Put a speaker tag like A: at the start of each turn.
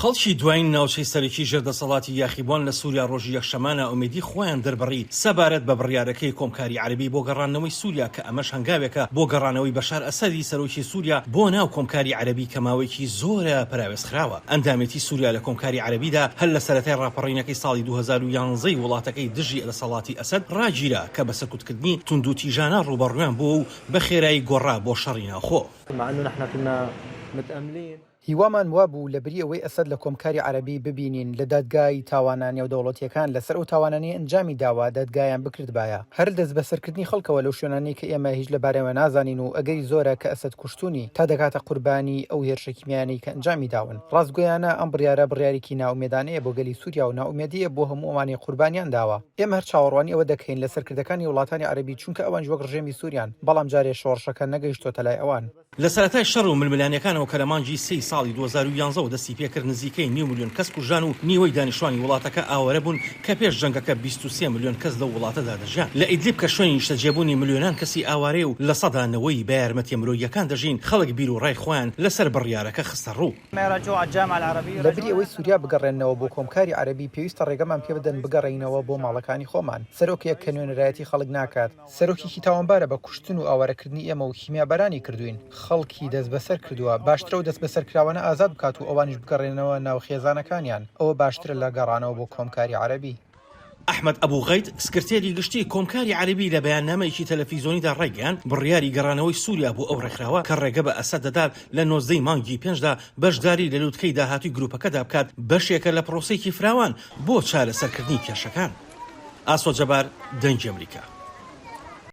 A: خەڵکی دوایین ناوچەی سەرەکی ژێردەسەڵاتی یاخیبوان لە سووریا ڕۆژی یەکشەمانە ئومێدی خۆیان دەربڕی سەبارەت بە بڕیارەکەی کۆمکاری عەرەبی بۆ گەڕانەوەی سووریا کە ئەمەش هەنگاوێکە بۆ گەڕانەوەی بەشار ئەسەدی سەرۆکی سووریا بۆ ناو کۆمکاری عەرەبی کە ماوەیەکی زۆرە پراوێزخراوە. ئەندامێتی سووریا لە کۆمکاری عەرەبیدا هەر لە سەرەتای ڕاپەڕینەکەی ساڵی 2011 وڵاتەکەی دژی دەسەڵاتی ئەسەد ڕاگیرا کە بە سەکوتکردنی توند و تیژانە ڕوبەڕوویان بۆ و بە خێرایی گۆڕا بۆ شەڕی ناوخۆ.
B: مع انه نحن كنا متأملين
C: هیوامان وابوو لە بری ئەوەی ئەسەد لە کۆمکاری عەرەبی ببینین لە دادگای تاوانانی و دەوڵەتیەکان لەسەر ئەو تاوانانی ئەنجامی داوا دادگایان بکردبایە هەر دەست بەسەرکردنی خەڵکەوە لەو شوێنانی کە ئێمە هیچ لەبارەوە نازانین و ئەگەری زۆرە کە ئەسەد کوشتونی تا دەکاتە قوربانی ئەو هێرشە کیمیانی کە ئەنجامی داون. ڕاستگۆیانە ئەم بڕیارە بڕیارێکی ناومێدانەیە بۆ گەلی سووریا و ناومێدیە بۆ هەموو ئەوانی قوربانیان داوە. ئێمە هەر چاوەڕوانی ئەوە دەکەین لە سەرکردەکانی وڵاتانی عەرەبی چونکە ئەوان وەک ڕژێمی سووریان بەڵام جارێ شۆڕشەکە نەگەیشتۆتە لای ئەوان.
A: لە سەرەتای شەڕ و ململانیەکانەوە کە لە مانگی 3 ساڵی 2011 و دەستی پێکرد نزیکەی 9 ملیۆن کەس کوژان و نیوەی دانیشتوانی وڵاتەکە ئاوەرە بوون کە پێش جەنگەکە 23 ملیۆن کەس لە وڵاتەدا دەژیان. لە ئیدلیب کە شوێنی نیشتەجێبوونی ملیۆنان کەسی ئاوارەیە و لە سەدانەوەی بە یارمەتیە مرۆییەکان دەژین خەڵک بیر و ڕای خۆیان لەسەر بڕیارەکە خستە ڕوو.
C: لە بری ئەوەی سووریا بگەڕێنەوە بۆ کۆمکاری عەرەبی پێویستە ڕێگەمان پێ بدەن بگەڕێینەوە بۆ ماڵەکانی خۆمان. سەرۆکێک کە نوێنەرایەتی خەڵک ناکات سەرۆکێکی تاوانبارە بە کوشتن و ئاوارەکردنی ئێمە و خیمیابەرانی کردوین. خەڵکی دەست بەسەر کردووە باشترە و دەست بەسەرکراوانە ئازاد بکات و ئەوانیش بگەڕێنەوە ناو خێزانەکانیان ئەوە باشترە لە گەڕانەوە بۆ کۆمکاری عەرەبی.
A: ئەحمەد ئەبوغەید سکرتێری گشتی کۆمکاری عەرەبی لە بەیاننامەیەکی تەلەڤیزۆنیدا ڕێگەیاند بڕیاری گەڕانەوەی سووریا بۆ ئەو ڕێکخراوە کە ڕێگە بە ئەسەد دەدات لە 19 مانگی 5دا بەشداری لە لووتکەی داهاتووی گروپەکەدا بکات بەشێکە لە پرۆسەیەکی فراوان بۆ چارەسەرکردنی کێشەکان. ئاسۆ جەبار، دەنگی ئەمریکا.